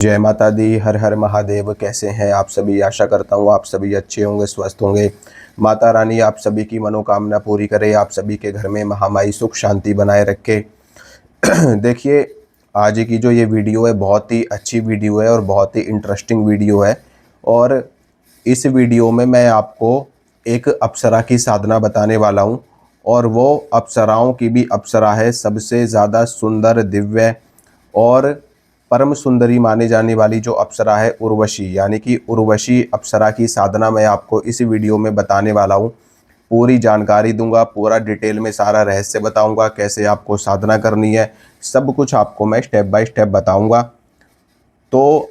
जय माता दी। हर हर महादेव। कैसे हैं आप सभी? आशा करता हूँ आप सभी अच्छे होंगे, स्वस्थ होंगे। माता रानी आप सभी की मनोकामना पूरी करे, आप सभी के घर में महामाई सुख शांति बनाए रखे। देखिए, आज की जो ये वीडियो है बहुत ही अच्छी वीडियो है और बहुत ही इंटरेस्टिंग वीडियो है। और इस वीडियो में मैं आपको एक अप्सरा की साधना बताने वाला हूँ, और वो अप्सराओं की भी अप्सरा है, सबसे ज़्यादा सुंदर, दिव्य और परम सुंदरी माने जाने वाली जो अप्सरा है उर्वशी, यानी कि उर्वशी अप्सरा की साधना मैं आपको इस वीडियो में बताने वाला हूँ। पूरी जानकारी दूंगा, पूरा डिटेल में सारा रहस्य बताऊंगा, कैसे आपको साधना करनी है, सब कुछ आपको मैं स्टेप बाय स्टेप बताऊंगा। तो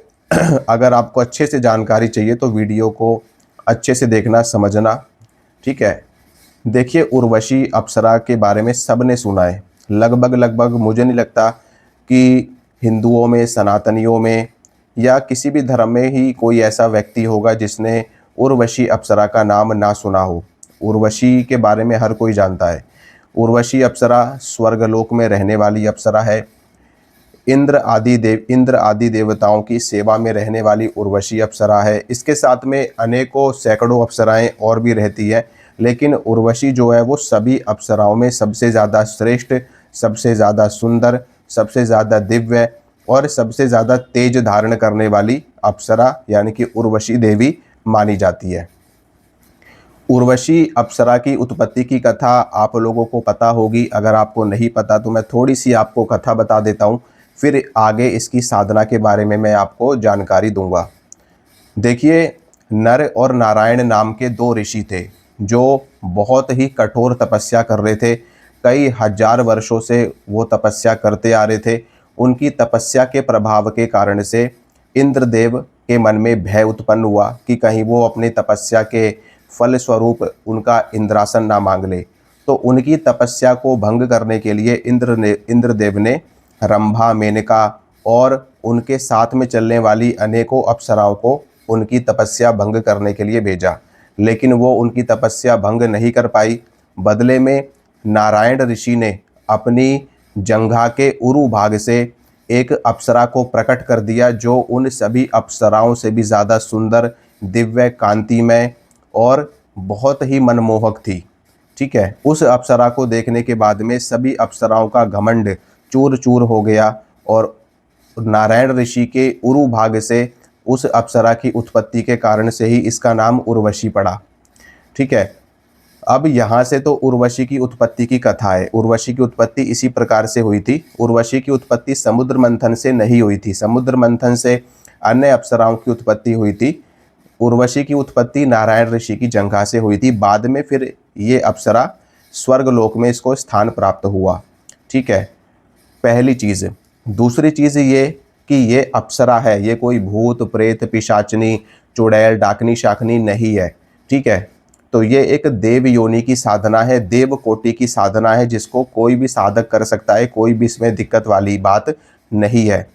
अगर आपको अच्छे से जानकारी चाहिए तो वीडियो को अच्छे से देखना, समझना, ठीक है। देखिए, उर्वशी अप्सरा के बारे में सबने सुना है। लगभग मुझे नहीं लगता कि हिंदुओं में, सनातनियों में या किसी भी धर्म में ही कोई ऐसा व्यक्ति होगा जिसने उर्वशी अप्सरा का नाम ना सुना हो। उर्वशी के बारे में हर कोई जानता है। उर्वशी अप्सरा स्वर्गलोक में रहने वाली अप्सरा है। इंद्र आदि देवताओं की सेवा में रहने वाली उर्वशी अप्सरा है। इसके साथ में अनेकों सैकड़ों अप्सराएं और भी रहती है, लेकिन उर्वशी जो है वो सभी अप्सराओं में सबसे ज़्यादा श्रेष्ठ, सबसे ज़्यादा सुंदर, सबसे ज़्यादा दिव्य और सबसे ज़्यादा तेज धारण करने वाली अप्सरा यानी कि उर्वशी देवी मानी जाती है। उर्वशी अप्सरा की उत्पत्ति की कथा आप लोगों को पता होगी। अगर आपको नहीं पता तो मैं थोड़ी सी आपको कथा बता देता हूँ, फिर आगे इसकी साधना के बारे में मैं आपको जानकारी दूंगा। देखिए, नर और नारायण नाम के दो ऋषि थे जो बहुत ही कठोर तपस्या कर रहे थे। कई हजार वर्षों से वो तपस्या करते आ रहे थे। उनकी तपस्या के प्रभाव के कारण से इंद्रदेव के मन में भय उत्पन्न हुआ कि कहीं वो अपनी तपस्या के फल स्वरूप उनका इंद्रासन ना मांग ले। तो उनकी तपस्या को भंग करने के लिए इंद्रदेव ने रंभा, मेनका और उनके साथ में चलने वाली अनेकों अप्सराओं को उनकी तपस्या भंग करने के लिए भेजा, लेकिन वो उनकी तपस्या भंग नहीं कर पाई। बदले में नारायण ऋषि ने अपनी जंघा के उरु भाग से एक अप्सरा को प्रकट कर दिया जो उन सभी अप्सराओं से भी ज़्यादा सुंदर, दिव्य, कांतिमय और बहुत ही मनमोहक थी। ठीक है, उस अप्सरा को देखने के बाद में सभी अप्सराओं का घमंड चूर चूर हो गया और नारायण ऋषि के उरु भाग से उस अप्सरा की उत्पत्ति के कारण से ही इसका नाम उर्वशी पड़ा। ठीक है, अब यहाँ से तो उर्वशी की उत्पत्ति की कथा है। उर्वशी की उत्पत्ति इसी प्रकार से हुई थी। उर्वशी की उत्पत्ति समुद्र मंथन से नहीं हुई थी, समुद्र मंथन से अन्य अप्सराओं की उत्पत्ति हुई थी। उर्वशी की उत्पत्ति नारायण ऋषि की जंघा से हुई थी। बाद में फिर ये अप्सरा स्वर्गलोक में इसको स्थान प्राप्त हुआ। ठीक है, पहली चीज़। दूसरी चीज़ ये कि ये अप्सरा है, ये कोई भूत प्रेत पिशाचनी चुड़ैल डाकनी शाकनी नहीं है। ठीक है, तो ये एक देव योनि की साधना है, देव कोटि की साधना है, जिसको कोई भी साधक कर सकता है। कोई भी इसमें दिक्कत वाली बात नहीं है।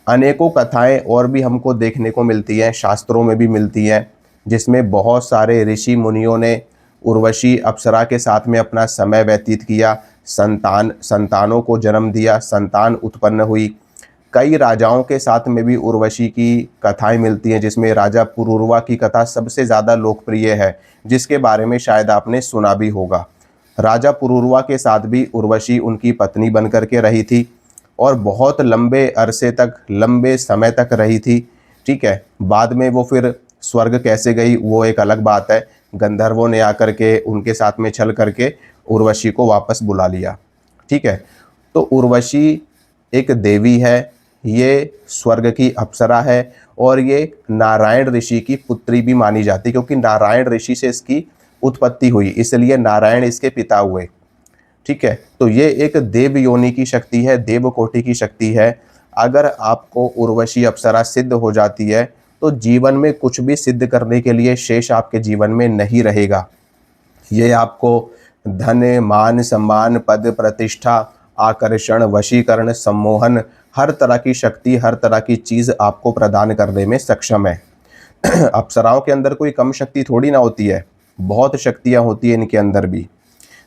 अनेकों कथाएं और भी हमको देखने को मिलती हैं, शास्त्रों में भी मिलती हैं, जिसमें बहुत सारे ऋषि मुनियों ने उर्वशी अप्सरा के साथ में अपना समय व्यतीत किया, संतानों को जन्म दिया, संतान उत्पन्न हुई। कई राजाओं के साथ में भी उर्वशी की कथाएं मिलती हैं, जिसमें राजा पुरूरवा की कथा सबसे ज़्यादा लोकप्रिय है, जिसके बारे में शायद आपने सुना भी होगा। राजा पुरूरवा के साथ भी उर्वशी उनकी पत्नी बन कर के रही थी और बहुत लंबे अरसे तक, लंबे समय तक रही थी। ठीक है, बाद में वो फिर स्वर्ग कैसे गई वो एक अलग बात है। गंधर्वों ने आकर के उनके साथ में छल करके उर्वशी को वापस बुला लिया। ठीक है, तो उर्वशी एक देवी है, ये स्वर्ग की अप्सरा है और ये नारायण ऋषि की पुत्री भी मानी जाती है, क्योंकि नारायण ऋषि से इसकी उत्पत्ति हुई, इसलिए नारायण इसके पिता हुए। ठीक है, तो ये एक देव योनि की शक्ति है, देव कोटि की शक्ति है। अगर आपको उर्वशी अप्सरा सिद्ध हो जाती है तो जीवन में कुछ भी सिद्ध करने के लिए शेष आपके जीवन में नहीं रहेगा। ये आपको धन, मान, सम्मान, पद, प्रतिष्ठा, आकर्षण, वशीकरण, सम्मोहन, हर तरह की शक्ति, हर तरह की चीज़ आपको प्रदान करने में सक्षम है। अप्सराओं के अंदर कोई कम शक्ति थोड़ी ना होती है, बहुत शक्तियाँ होती है इनके अंदर भी।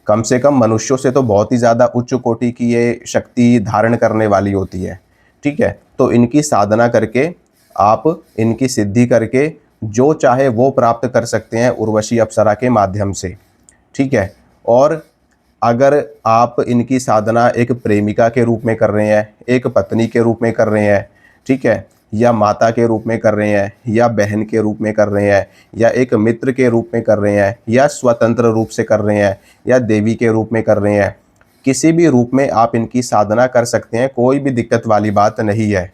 कम से कम मनुष्यों से तो बहुत ही ज़्यादा उच्च कोटि की ये शक्ति धारण करने वाली होती है। ठीक है, तो इनकी साधना करके आप इनकी सिद्धि करके जो चाहे वो प्राप्त कर सकते हैं उर्वशी अप्सरा के माध्यम से। ठीक है। और अगर आप इनकी साधना एक प्रेमिका के रूप में कर रहे हैं, एक पत्नी के रूप में कर रहे हैं, ठीक है, या माता के रूप में कर रहे हैं, या बहन के रूप में कर रहे हैं, या एक मित्र के रूप में कर रहे हैं, या स्वतंत्र रूप से कर रहे हैं, या देवी के रूप में कर रहे हैं, किसी भी रूप में आप इनकी साधना कर सकते हैं, कोई भी दिक्कत वाली बात नहीं है।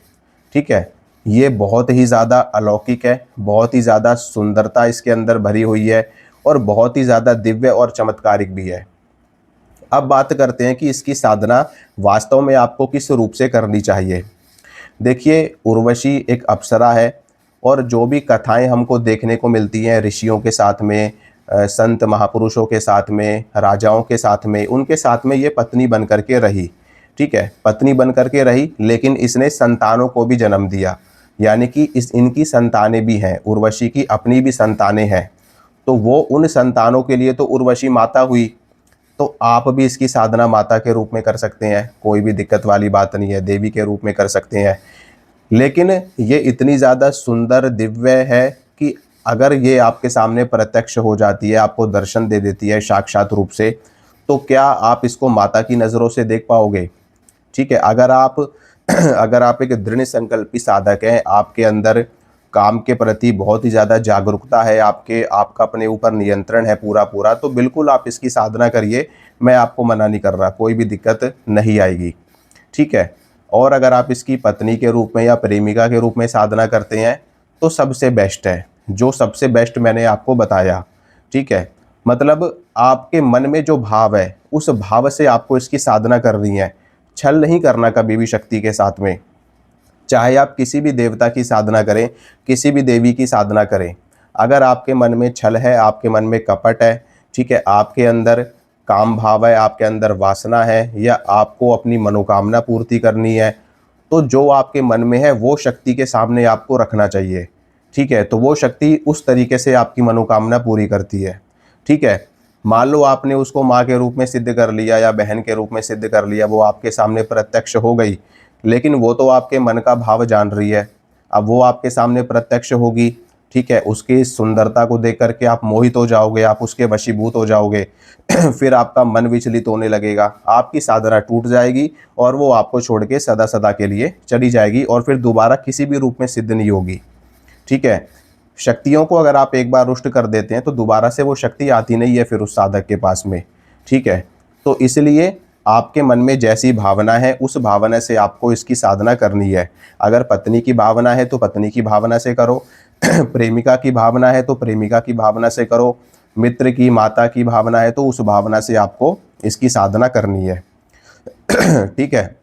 ठीक है। ये बहुत ही ज़्यादा अलौकिक है, बहुत ही ज़्यादा सुंदरता इसके अंदर भरी हुई है और बहुत ही ज़्यादा दिव्य और चमत्कारिक भी है। अब बात करते हैं कि इसकी साधना वास्तव में आपको किस रूप से करनी चाहिए। देखिए, उर्वशी एक अप्सरा है और जो भी कथाएं हमको देखने को मिलती हैं ऋषियों के साथ में, संत महापुरुषों के साथ में, राजाओं के साथ में, उनके साथ में ये पत्नी बन करके रही। ठीक है, पत्नी बन करके रही, लेकिन इसने संतानों को भी जन्म दिया, यानी कि इनकी संतानें भी हैं, उर्वशी की अपनी भी संतानें हैं। तो वो उन संतानों के लिए तो उर्वशी माता हुई। तो आप भी इसकी साधना माता के रूप में कर सकते हैं, कोई भी दिक्कत वाली बात नहीं है, देवी के रूप में कर सकते हैं। लेकिन ये इतनी ज़्यादा सुंदर दिव्य है कि अगर ये आपके सामने प्रत्यक्ष हो जाती है, आपको दर्शन दे देती है साक्षात रूप से, तो क्या आप इसको माता की नज़रों से देख पाओगे? ठीक है। अगर आप एक दृढ़ संकल्पी साधक हैं, आपके अंदर काम के प्रति बहुत ही ज़्यादा जागरूकता है, आपका अपने ऊपर नियंत्रण है पूरा, तो बिल्कुल आप इसकी साधना करिए। मैं आपको मना नहीं कर रहा, कोई भी दिक्कत नहीं आएगी। ठीक है। और अगर आप इसकी पत्नी के रूप में या प्रेमिका के रूप में साधना करते हैं तो सबसे बेस्ट है, जो सबसे बेस्ट मैंने आपको बताया। ठीक है। मतलब आपके मन में जो भाव है, उस भाव से आपको इसकी साधना करनी है। छल नहीं करना कभी भी शक्ति के साथ में। चाहे आप किसी भी देवता की साधना करें, किसी भी देवी की साधना करें, अगर आपके मन में छल है, आपके मन में कपट है, ठीक है, आपके अंदर काम भाव है, आपके अंदर वासना है, या आपको अपनी मनोकामना पूर्ति करनी है, तो जो आपके मन में है वो शक्ति के सामने आपको रखना चाहिए। ठीक है। तो वो शक्ति उस तरीके से आपकी मनोकामना पूरी करती है। ठीक है। मान लो आपने उसको माँ के रूप में सिद्ध कर लिया या बहन के रूप में सिद्ध कर लिया, वो आपके सामने प्रत्यक्ष हो गई, लेकिन वो तो आपके मन का भाव जान रही है। अब वो आपके सामने प्रत्यक्ष होगी। ठीक है। उसकी सुंदरता को देख करके आप मोहित हो जाओगे, आप उसके वशीभूत हो जाओगे। फिर आपका मन विचलित होने लगेगा, आपकी साधना टूट जाएगी और वो आपको छोड़ के सदा सदा के लिए चली जाएगी और फिर दोबारा किसी भी रूप में सिद्ध नहीं होगी। ठीक है। शक्तियों को अगर आप एक बार रुष्ट कर देते हैं तो दोबारा से वो शक्ति आती नहीं है फिर उस साधक के पास में। ठीक है। तो इसलिए आपके मन में जैसी भावना है उस भावना से आपको इसकी साधना करनी है। अगर पत्नी की भावना है तो पत्नी की भावना से करो, प्रेमिका की भावना है तो प्रेमिका की भावना से करो, मित्र की, माता की भावना है तो उस भावना से आपको इसकी साधना करनी है। ठीक है।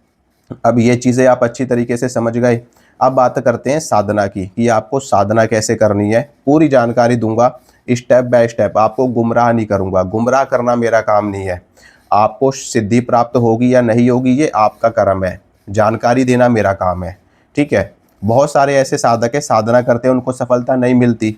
अब ये चीज़ें आप अच्छी तरीके से समझ गए। अब बात करते हैं साधना की, कि आपको साधना कैसे करनी है। पूरी जानकारी दूंगा स्टेप बाय स्टेप, आपको गुमराह नहीं करूंगा। गुमराह करना मेरा काम नहीं है। आपको सिद्धि प्राप्त होगी या नहीं होगी ये आपका कर्म है, जानकारी देना मेरा काम है। ठीक है। बहुत सारे ऐसे साधक है, साधना करते हैं, उनको सफलता नहीं मिलती।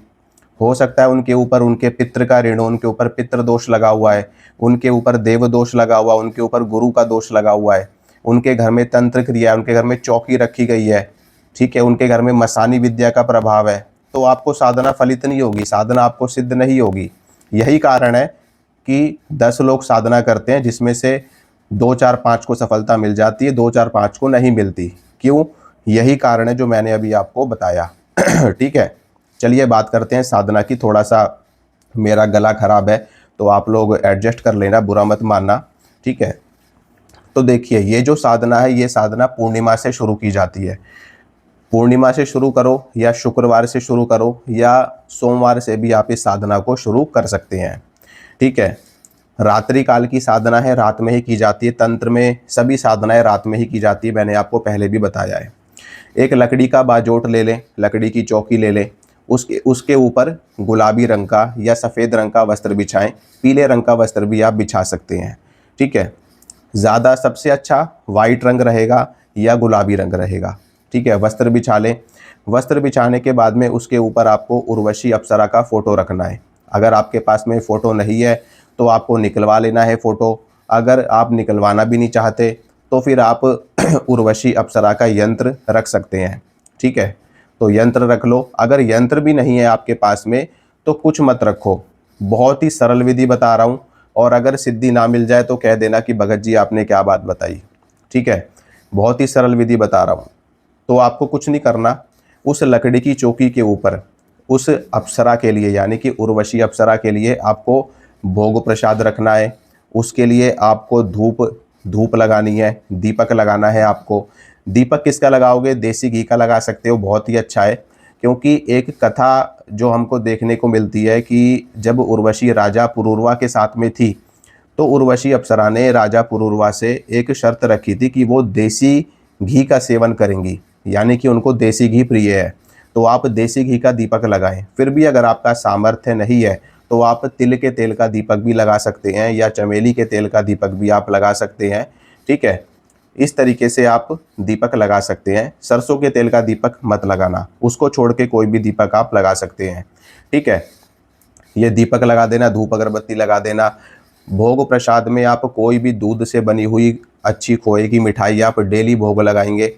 हो सकता है उनके ऊपर उनके पितृ का ऋण हो, उनके ऊपर पितृ दोष लगा हुआ है, उनके ऊपर देव दोष लगा हुआ, उनके ऊपर गुरु का दोष लगा हुआ है, उनके घर में तंत्र क्रिया है, उनके घर में चौकी रखी गई है। ठीक है। उनके घर में मसानी विद्या का प्रभाव है, तो आपको साधना फलित नहीं होगी, साधना आपको सिद्ध नहीं होगी। यही कारण है कि 10 लोग साधना करते हैं, जिसमें से 2 4 5 को सफलता मिल जाती है, 2 4 5 को नहीं मिलती। क्यों? यही कारण है जो मैंने अभी आपको बताया। ठीक है। चलिए बात करते हैं साधना की। थोड़ा सा मेरा गला खराब है तो आप लोग एडजस्ट कर लेना, बुरा मत मानना। ठीक है। तो देखिए, ये जो साधना है, ये साधना पूर्णिमा से शुरू की जाती है। पूर्णिमा से शुरू करो या शुक्रवार से शुरू करो या सोमवार से भी आप इस साधना को शुरू कर सकते हैं। ठीक है। रात्रि काल की साधना है, रात में ही की जाती है। तंत्र में सभी साधनाएं रात में ही की जाती है, मैंने आपको पहले भी बताया है। एक लकड़ी का बाजोट ले लें, लकड़ी की चौकी ले लें, उसके ऊपर गुलाबी रंग का या सफ़ेद रंग का वस्त्र बिछाएं, पीले रंग का वस्त्र भी आप बिछा सकते हैं। ठीक है। ज़्यादा सबसे अच्छा वाइट रंग रहेगा या गुलाबी रंग रहेगा। ठीक है। वस्त्र बिछा लें। वस्त्र बिछाने के बाद में उसके ऊपर आपको उर्वशी अप्सरा का फ़ोटो रखना है। अगर आपके पास में फ़ोटो नहीं है तो आपको निकलवा लेना है फ़ोटो। अगर आप निकलवाना भी नहीं चाहते तो फिर आप उर्वशी अप्सरा का यंत्र रख सकते हैं। ठीक है, तो यंत्र रख लो। अगर यंत्र भी नहीं है आपके पास में तो कुछ मत रखो, बहुत ही सरल विधि बता रहा हूँ, और अगर सिद्धि ना मिल जाए तो कह देना कि भगत जी आपने क्या बात बताई। ठीक है, बहुत ही सरल विधि बता रहा हूँ। तो आपको कुछ नहीं करना, उस लकड़ी की चौकी के ऊपर उस अप्सरा के लिए यानी कि उर्वशी अप्सरा के लिए आपको भोग प्रसाद रखना है। उसके लिए आपको धूप लगानी है, दीपक लगाना है आपको। दीपक किसका लगाओगे? देसी घी का लगा सकते हो, बहुत ही अच्छा है। क्योंकि एक कथा जो हमको देखने को मिलती है कि जब उर्वशी राजा पुरूरवा के साथ में थी तो उर्वशी अप्सरा ने राजा पुरूरवा से एक शर्त रखी थी कि वो देसी घी का सेवन करेंगी, यानी कि उनको देसी घी प्रिय है। तो आप देसी घी का दीपक लगाएं। फिर भी अगर आपका सामर्थ्य नहीं है तो आप तिल के तेल का दीपक भी लगा सकते हैं या चमेली के तेल का दीपक भी आप लगा सकते हैं। ठीक है, इस तरीके से आप दीपक लगा सकते हैं। सरसों के तेल का दीपक मत लगाना, उसको छोड़ के कोई भी दीपक आप लगा सकते हैं। ठीक है, ये दीपक लगा देना, धूप अगरबत्ती लगा देना। भोग प्रसाद में आप कोई भी दूध से बनी हुई अच्छी खोए की मिठाई आप डेली भोग लगाएंगे।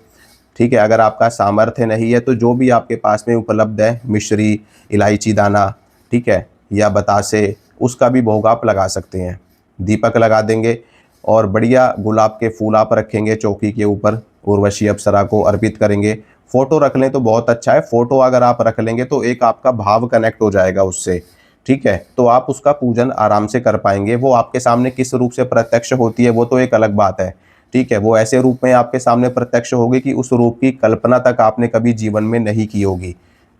ठीक है, अगर आपका सामर्थ्य नहीं है तो जो भी आपके पास में उपलब्ध है, मिश्री, इलायची दाना, ठीक है, या बतासे, उसका भी भोग आप लगा सकते हैं। दीपक लगा देंगे और बढ़िया गुलाब के फूल आप रखेंगे चौकी के ऊपर, उर्वशी अप्सरा को अर्पित करेंगे। फ़ोटो रख लें तो बहुत अच्छा है। फ़ोटो अगर आप रख लेंगे तो एक आपका भाव कनेक्ट हो जाएगा उससे। ठीक है, तो आप उसका पूजन आराम से कर पाएंगे। वो आपके सामने किस रूप से प्रत्यक्ष होती है वो तो एक अलग बात है। ठीक है, वो ऐसे रूप में आपके सामने प्रत्यक्ष होगी कि उस रूप की कल्पना तक आपने कभी जीवन में नहीं की होगी।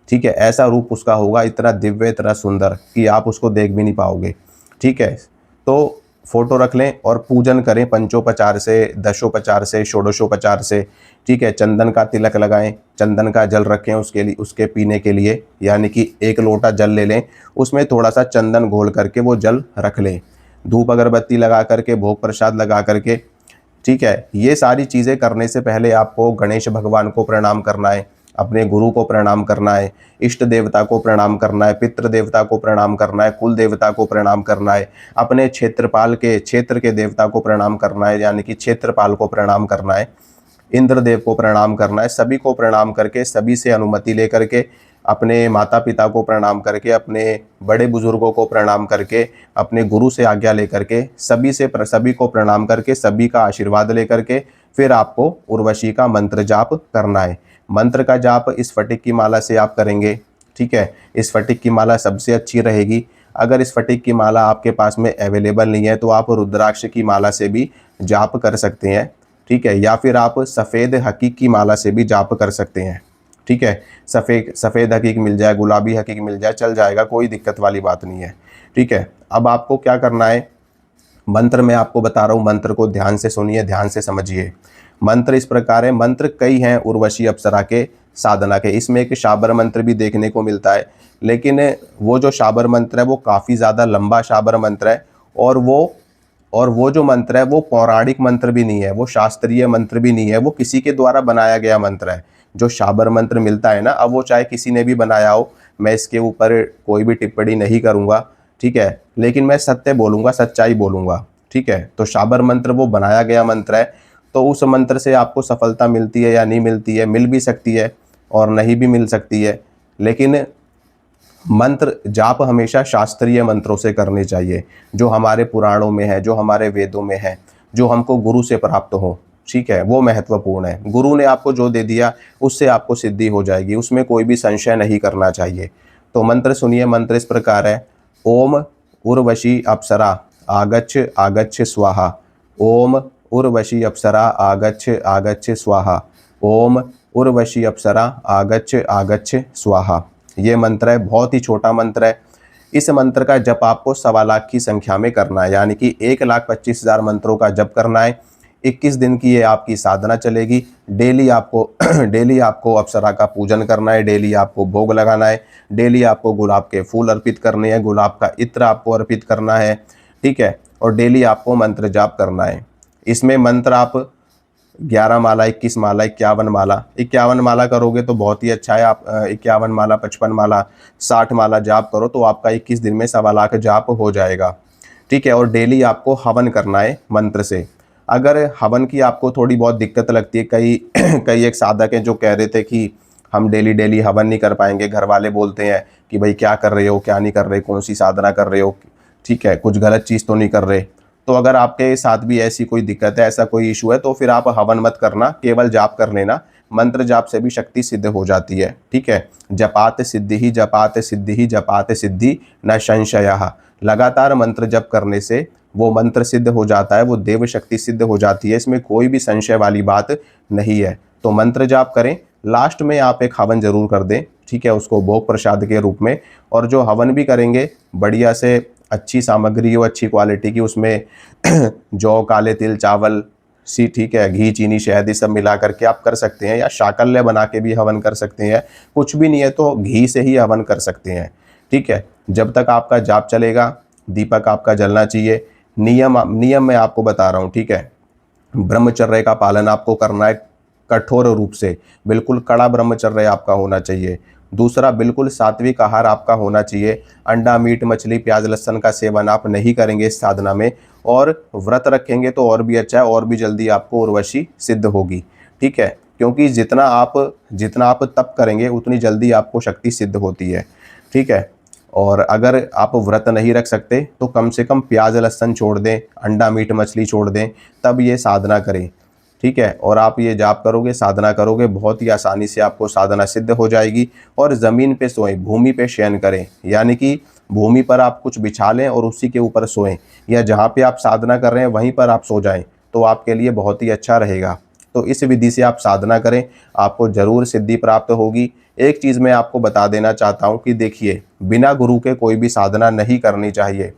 ठीक है, ऐसा रूप उसका होगा, इतना दिव्य, इतना सुंदर कि आप उसको देख भी नहीं पाओगे। ठीक है, तो फोटो रख लें और पूजन करें पंचोपचार से, दशोपचार से, षोडशोपचार से। ठीक है, चंदन का तिलक लगाएं, चंदन का जल रखें उसके लिए, उसके पीने के लिए, यानी कि 1 लोटा जल ले लें, उसमें थोड़ा सा चंदन घोल करके वो जल रख लें। धूप अगरबत्ती लगा करके, भोग प्रसाद लगा करके। ठीक है, ये सारी चीज़ें करने से पहले आपको गणेश भगवान को प्रणाम करना है, अपने गुरु को प्रणाम करना है, इष्ट देवता को प्रणाम करना है, पितृ देवता को प्रणाम करना है, कुल देवता को प्रणाम करना है, अपने क्षेत्र के देवता को प्रणाम करना है, यानी कि क्षेत्रपाल को प्रणाम करना है, इंद्रदेव को प्रणाम करना है। सभी को प्रणाम करके, सभी से अनुमति लेकर के, अपने माता पिता को प्रणाम करके, अपने बड़े बुजुर्गों को प्रणाम करके, अपने गुरु से आज्ञा लेकर के, सभी को प्रणाम करके, सभी का आशीर्वाद लेकर के फिर आपको उर्वशी का मंत्र जाप करना है। मंत्र का जाप इस फटिक की माला से आप करेंगे। ठीक है, इस फटिक की माला सबसे अच्छी रहेगी। अगर इस फटिक की माला आपके पास में अवेलेबल नहीं है तो आप रुद्राक्ष की माला से भी जाप कर सकते हैं। ठीक है, या फिर आप सफ़ेद हकीक की माला से भी जाप कर सकते हैं। ठीक है, सफ़ेद हकीक मिल जाए, गुलाबी हकीक मिल जाए, चल जाएगा, कोई दिक्कत वाली बात नहीं है। ठीक है, अब आपको क्या करना है, मंत्र मैं आपको बता रहा हूँ, मंत्र को ध्यान से सुनिए, ध्यान से समझिए। मंत्र इस प्रकार है, मंत्र कई हैं उर्वशी अप्सरा के साधना के। इसमें एक शाबर मंत्र भी देखने को मिलता है, लेकिन वो जो शाबर मंत्र है वो काफ़ी ज़्यादा लंबा शाबर मंत्र है, और वो जो मंत्र है वो पौराणिक मंत्र भी नहीं है, वो शास्त्रीय मंत्र भी नहीं है, वो किसी के द्वारा बनाया गया मंत्र है। जो शाबर मंत्र मिलता है ना, अब वो चाहे किसी ने भी बनाया हो, मैं इसके ऊपर कोई भी टिप्पणी नहीं करूँगा। ठीक है, लेकिन मैं सत्य बोलूँगा, सच्चाई बोलूँगा। ठीक है, तो शाबर मंत्र वो बनाया गया मंत्र है, तो उस मंत्र से आपको सफलता मिलती है या नहीं मिलती है, मिल भी सकती है और नहीं भी मिल सकती है। लेकिन मंत्र जाप हमेशा शास्त्रीय मंत्रों से करने चाहिए, जो हमारे पुराणों में है, जो हमारे वेदों में है, जो हमको गुरु से प्राप्त हो। ठीक है, वो महत्वपूर्ण है। गुरु ने आपको जो दे दिया उससे आपको सिद्धि हो जाएगी, उसमें कोई भी संशय नहीं करना चाहिए। तो मंत्र सुनिए, मंत्र इस प्रकार है, ओम उर्वशी अप्सरा आगच्छ आगच्छ स्वाहा। ओम उर्वशी अप्सरा आगच्छ आगच्छ स्वाहा। ओम उर्वशी अप्सरा आगच्छ आगच्छ स्वाहा। ये मंत्र है, बहुत ही छोटा मंत्र है। इस मंत्र का जप आपको 1.25 लाख की संख्या में करना है, यानी कि 1,25,000 मंत्रों का जप करना है। 21 दिन की ये आपकी साधना चलेगी। डेली आपको अप्सरा का पूजन करना है, डेली आपको भोग लगाना है, डेली आपको गुलाब के फूल अर्पित करने हैं, गुलाब का इत्र आपको अर्पित करना है। ठीक है, और डेली आपको मंत्र जाप करना है। इसमें मंत्र आप 11 माला, 21 माला, 51 माला, 51 माला करोगे तो बहुत ही अच्छा है। आप 51 माला, 55 माला, 60 माला जाप करो तो आपका 21 दिन में 1.25 लाख जाप हो जाएगा। ठीक है, और डेली आपको हवन करना है मंत्र से। अगर हवन की आपको थोड़ी बहुत दिक्कत लगती है, कई कई एक साधक हैं जो कह रहे थे कि हम डेली डेली हवन नहीं कर पाएंगे, घर वाले बोलते हैं कि भाई क्या कर रहे हो, क्या नहीं कर रहे, कौन सी साधना कर रहे हो, ठीक है, कुछ गलत चीज़ तो नहीं कर रहे। तो अगर आपके साथ भी ऐसी कोई दिक्कत है, ऐसा कोई इशू है, तो फिर आप हवन मत करना, केवल जाप कर लेना। मंत्र जाप से भी शक्ति सिद्ध हो जाती है, ठीक है। जपात सिद्धि ही जपात सिद्धि ही जपात सिद्धि न संशयः। लगातार मंत्र जप करने से वो मंत्र सिद्ध हो जाता है, वो देव शक्ति सिद्ध हो जाती है, इसमें कोई भी संशय वाली बात नहीं है। तो मंत्र जाप करें, लास्ट में आप एक हवन जरूर कर दें, ठीक है, उसको भोग प्रसाद के रूप में। और जो हवन भी करेंगे, बढ़िया से अच्छी सामग्री हो, अच्छी क्वालिटी की, उसमें जौ, काले तिल, चावल सी, ठीक है, घी, चीनी, शहद, ये सब मिला करके आप कर सकते हैं, या शाकल्य बना के भी हवन कर सकते हैं। कुछ भी नहीं है तो घी से ही हवन कर सकते हैं, ठीक है। जब तक आपका जाप चलेगा, दीपक आपका जलना चाहिए। नियम मैं आपको बता रहा हूँ, ठीक है। ब्रह्मचर्य का पालन आपको करना है कठोर रूप से, बिल्कुल कड़ा ब्रह्मचर्य आपका होना चाहिए। दूसरा, बिल्कुल सात्विक आहार आपका होना चाहिए। अंडा, मीट, मछली, प्याज, लहसुन का सेवन आप नहीं करेंगे इस साधना में। और व्रत रखेंगे तो और भी अच्छा है, और भी जल्दी आपको उर्वशी सिद्ध होगी, ठीक है। क्योंकि जितना आप तप करेंगे उतनी जल्दी आपको शक्ति सिद्ध होती है, ठीक है। और अगर आप व्रत नहीं रख सकते तो कम से कम प्याज लहसुन छोड़ दें, अंडा मीट मछली छोड़ दें, तब ये साधना करें, ठीक है। और आप ये जाप करोगे, साधना करोगे, बहुत ही आसानी से आपको साधना सिद्ध हो जाएगी। और ज़मीन पे सोएं, भूमि पे शयन करें, यानी कि भूमि पर आप कुछ बिछा लें और उसी के ऊपर सोएं, या जहाँ पे आप साधना कर रहे हैं वहीं पर आप सो जाएं, तो आपके लिए बहुत ही अच्छा रहेगा। तो इस विधि से आप साधना करें, आपको ज़रूर सिद्धि प्राप्त होगी। एक चीज़ मैं आपको बता देना चाहता हूँ कि देखिए, बिना गुरु के कोई भी साधना नहीं करनी चाहिए,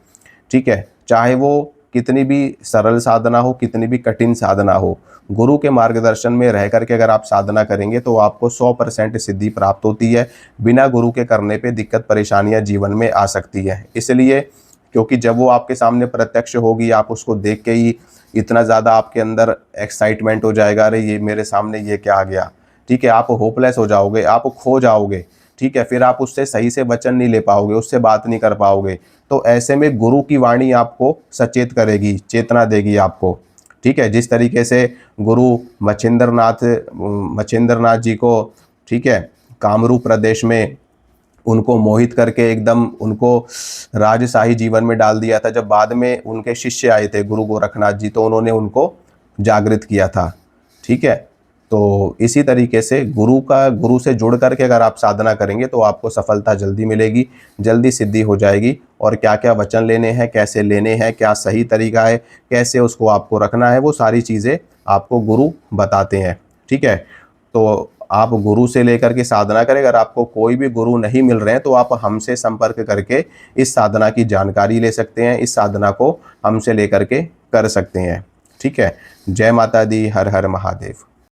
ठीक है। चाहे वो कितनी भी सरल साधना हो, कितनी भी कठिन साधना हो, गुरु के मार्गदर्शन में रह करके अगर आप साधना करेंगे तो आपको 100% सिद्धि प्राप्त होती है। बिना गुरु के करने पे दिक्कत परेशानियां जीवन में आ सकती है। इसलिए, क्योंकि जब वो आपके सामने प्रत्यक्ष होगी, आप उसको देख के ही इतना ज़्यादा आपके अंदर एक्साइटमेंट हो जाएगा, अरे ये मेरे सामने ये क्या आ गया, ठीक है। आप होपलेस हो जाओगे, आप खो जाओगे, ठीक है। फिर आप उससे सही से वचन नहीं ले पाओगे, उससे बात नहीं कर पाओगे। तो ऐसे में गुरु की वाणी आपको सचेत करेगी, चेतना देगी आपको, ठीक है। जिस तरीके से गुरु मच्छिंद्रनाथ जी को, ठीक है, कामरूप प्रदेश में उनको मोहित करके एकदम उनको राजशाही जीवन में डाल दिया था। जब बाद में उनके शिष्य आए थे गुरु गोरखनाथ जी, तो उन्होंने उनको जागृत किया था, ठीक है। तो इसी तरीके से गुरु से जुड़ करके अगर आप साधना करेंगे तो आपको सफलता जल्दी मिलेगी, जल्दी सिद्धि हो जाएगी। और क्या क्या वचन लेने हैं, कैसे लेने हैं, क्या सही तरीका है, कैसे उसको आपको रखना है, वो सारी चीज़ें आपको गुरु बताते हैं, ठीक है। तो आप गुरु से लेकर के साधना करें। अगर आपको कोई भी गुरु नहीं मिल रहे हैं तो आप हमसे संपर्क करके इस साधना की जानकारी ले सकते हैं, इस साधना को हमसे लेकर के कर सकते हैं, ठीक है। जय माता दी, हर हर महादेव।